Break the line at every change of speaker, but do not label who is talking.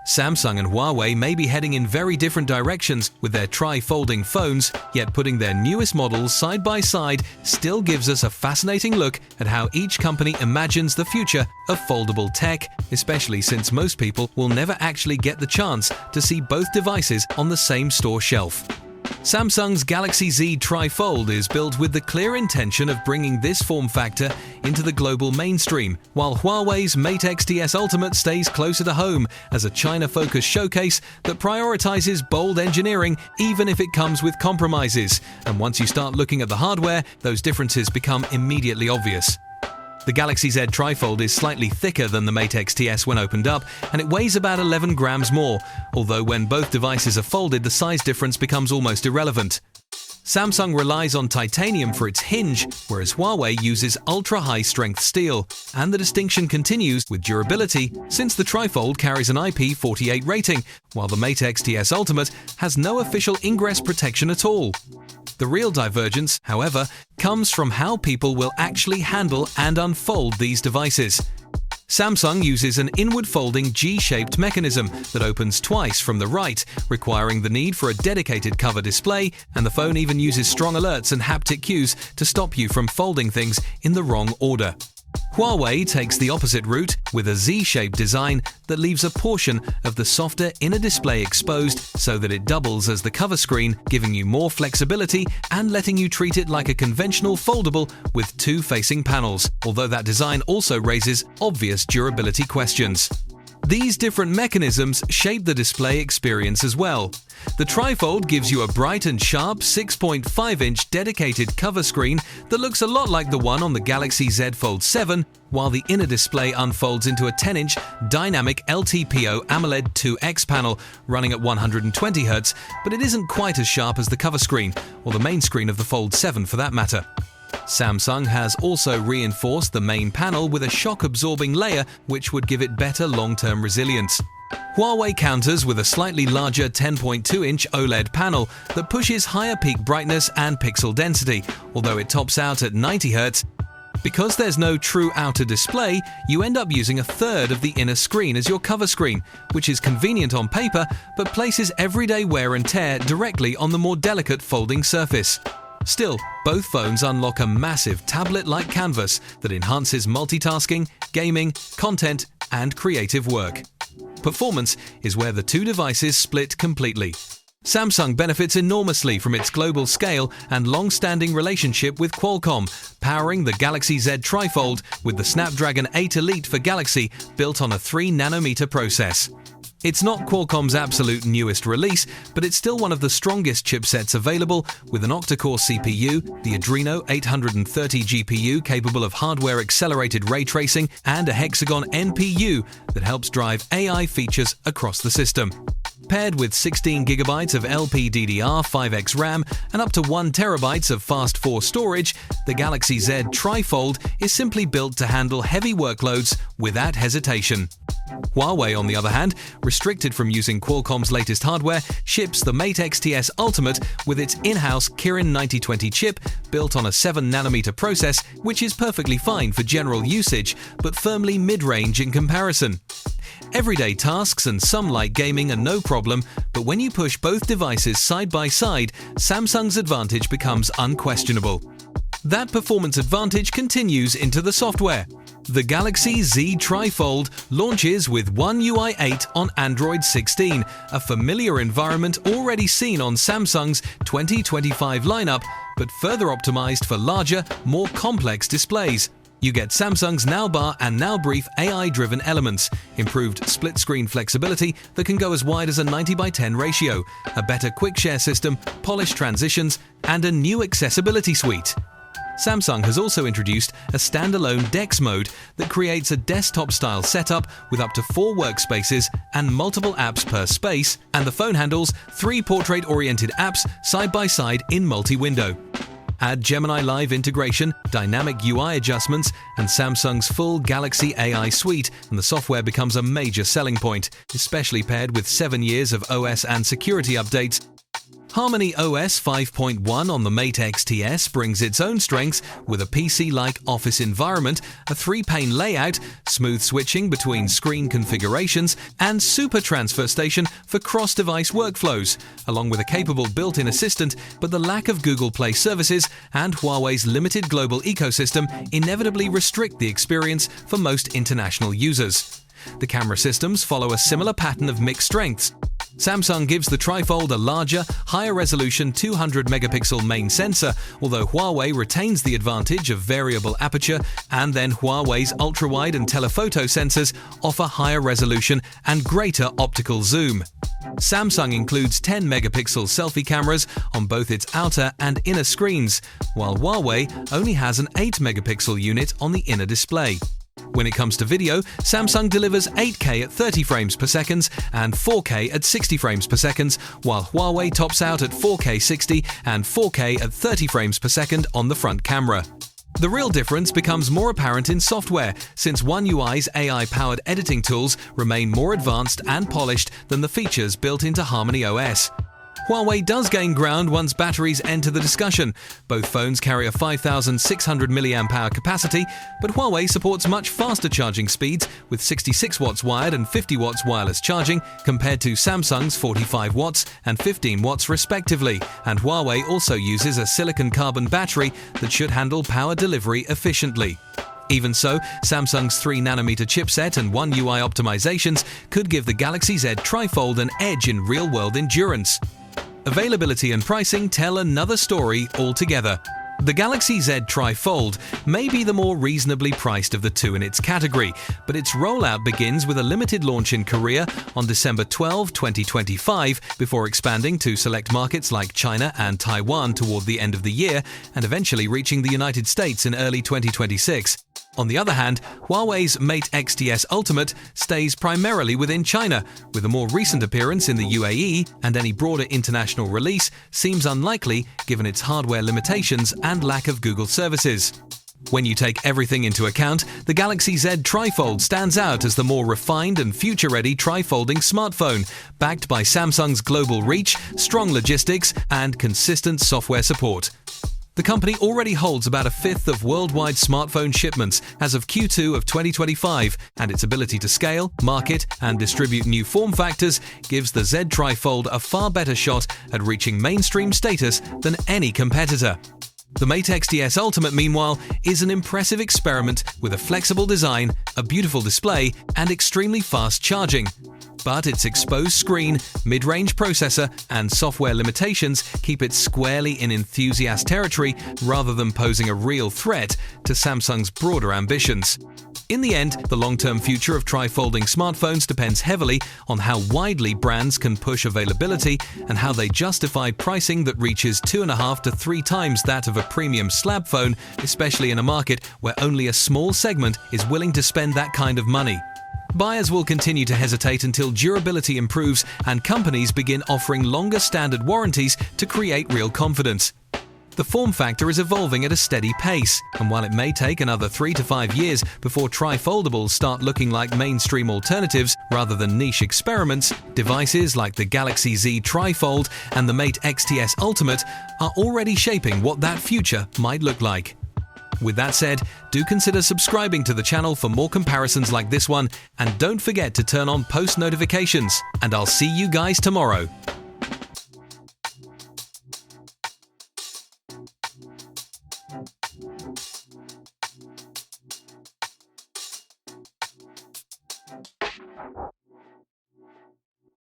Samsung and Huawei may be heading in very different directions with their tri-folding phones, yet putting their newest models side by side still gives us a fascinating look at how each company imagines the future of foldable tech, especially since most people will never actually get the chance to see both devices on the same store shelf. Samsung's Galaxy Z TriFold is built with the clear intention of bringing this form factor into the global mainstream, while Huawei's Mate XTs Ultimate stays closer to home as a China-focused showcase that prioritizes bold engineering even if it comes with compromises. And once you start looking at the hardware, those differences become immediately obvious. The Galaxy Z TriFold is slightly thicker than the Mate XTs when opened up, and it weighs about 11 grams more, although when both devices are folded, the size difference becomes almost irrelevant. Samsung relies on titanium for its hinge, whereas Huawei uses ultra-high-strength steel, and the distinction continues with durability since the TriFold carries an IP48 rating, while the Mate XTs Ultimate has no official ingress protection at all. The real divergence, however, comes from how people will actually handle and unfold these devices. Samsung uses an inward-folding G-shaped mechanism that opens twice from the right, requiring the need for a dedicated cover display, and the phone even uses strong alerts and haptic cues to stop you from folding things in the wrong order. Huawei takes the opposite route with a Z-shaped design that leaves a portion of the softer inner display exposed so that it doubles as the cover screen, giving you more flexibility and letting you treat it like a conventional foldable with two facing panels, although that design also raises obvious durability questions. These different mechanisms shape the display experience as well. The TriFold gives you a bright and sharp 6.5-inch dedicated cover screen that looks a lot like the one on the Galaxy Z Fold 7, while the inner display unfolds into a 10-inch dynamic LTPO AMOLED 2X panel running at 120 Hz, but it isn't quite as sharp as the cover screen, or the main screen of the Fold 7 for that matter. Samsung has also reinforced the main panel with a shock-absorbing layer which would give it better long-term resilience. Huawei counters with a slightly larger 10.2-inch OLED panel that pushes higher peak brightness and pixel density, although it tops out at 90 Hz. Because there's no true outer display, you end up using a third of the inner screen as your cover screen, which is convenient on paper but places everyday wear and tear directly on the more delicate folding surface. Still, both phones unlock a massive tablet-like canvas that enhances multitasking, gaming, content, and creative work. Performance is where the two devices split completely. Samsung benefits enormously from its global scale and long-standing relationship with Qualcomm, powering the Galaxy Z TriFold with the Snapdragon 8 Elite for Galaxy built on a 3nm process. It's not Qualcomm's absolute newest release, but it's still one of the strongest chipsets available, with an octa-core CPU, the Adreno 830 GPU capable of hardware-accelerated ray tracing, and a Hexagon NPU that helps drive AI features across the system. Paired with 16GB of LPDDR5X RAM and up to 1TB of fast 4 storage, the Galaxy Z TriFold is simply built to handle heavy workloads without hesitation. Huawei, on the other hand, restricted from using Qualcomm's latest hardware, ships the Mate XTs Ultimate with its in-house Kirin 9020 chip built on a 7nm process, which is perfectly fine for general usage, but firmly mid-range in comparison. Everyday tasks and some light gaming are no problem, but when you push both devices side by side, Samsung's advantage becomes unquestionable. That performance advantage continues into the software. The Galaxy Z TriFold launches with One UI 8 on Android 16, a familiar environment already seen on Samsung's 2025 lineup, but further optimized for larger, more complex displays. You get Samsung's Now Bar and Now Brief AI-driven elements, improved split-screen flexibility that can go as wide as a 90:10 ratio, a better quick-share system, polished transitions, and a new accessibility suite. Samsung has also introduced a standalone DeX mode that creates a desktop-style setup with up to 4 workspaces and multiple apps per space, and the phone handles 3 portrait-oriented apps side by side in multi-window. Add Gemini Live integration, dynamic UI adjustments, and Samsung's full Galaxy AI suite, and the software becomes a major selling point, especially paired with 7 years of OS and security updates. Harmony OS 5.1 on the Mate XTs brings its own strengths with a PC-like office environment, a 3-pane layout, smooth switching between screen configurations, and super transfer station for cross-device workflows, along with a capable built-in assistant, but the lack of Google Play services and Huawei's limited global ecosystem inevitably restrict the experience for most international users. The camera systems follow a similar pattern of mixed strengths. Samsung gives the TriFold a larger, higher-resolution 200-megapixel main sensor, although Huawei retains the advantage of variable aperture, and then Huawei's ultra-wide and telephoto sensors offer higher resolution and greater optical zoom. Samsung includes 10-megapixel selfie cameras on both its outer and inner screens, while Huawei only has an 8-megapixel unit on the inner display. When it comes to video, Samsung delivers 8K at 30 frames per second and 4K at 60 frames per second, while Huawei tops out at 4K 60 and 4K at 30 frames per second on the front camera. The real difference becomes more apparent in software, since One UI's AI-powered editing tools remain more advanced and polished than the features built into Harmony OS. Huawei does gain ground once batteries enter the discussion. Both phones carry a 5,600 mAh capacity, but Huawei supports much faster charging speeds with 66 watts wired and 50 watts wireless charging compared to Samsung's 45 watts and 15 watts respectively, and Huawei also uses a silicon-carbon battery that should handle power delivery efficiently. Even so, Samsung's 3nm chipset and One UI optimizations could give the Galaxy Z TriFold an edge in real-world endurance. Availability and pricing tell another story altogether. The Galaxy Z TriFold may be the more reasonably priced of the two in its category, but its rollout begins with a limited launch in Korea on December 12, 2025, before expanding to select markets like China and Taiwan toward the end of the year, and eventually reaching the United States in early 2026. On the other hand, Huawei's Mate XTs Ultimate stays primarily within China, with a more recent appearance in the UAE, and any broader international release seems unlikely given its hardware limitations and lack of Google services. When you take everything into account, the Galaxy Z TriFold stands out as the more refined and future-ready tri-folding smartphone, backed by Samsung's global reach, strong logistics, and consistent software support. The company already holds about a fifth of worldwide smartphone shipments as of Q2 of 2025, and its ability to scale, market, and distribute new form factors gives the Z TriFold a far better shot at reaching mainstream status than any competitor. The Mate XTs Ultimate, meanwhile, is an impressive experiment with a flexible design, a beautiful display, and extremely fast charging. But its exposed screen, mid-range processor, and software limitations keep it squarely in enthusiast territory rather than posing a real threat to Samsung's broader ambitions. In the end, the long-term future of tri-folding smartphones depends heavily on how widely brands can push availability and how they justify pricing that reaches 2.5 to 3 times that of a premium slab phone, especially in a market where only a small segment is willing to spend that kind of money. Buyers will continue to hesitate until durability improves and companies begin offering longer standard warranties to create real confidence. The form factor is evolving at a steady pace, and while it may take another 3 to 5 years before tri-foldables start looking like mainstream alternatives rather than niche experiments, devices like the Galaxy Z TriFold and the Mate XTs Ultimate are already shaping what that future might look like. With that said, do consider subscribing to the channel for more comparisons like this one, and don't forget to turn on post notifications. And I'll see you guys tomorrow.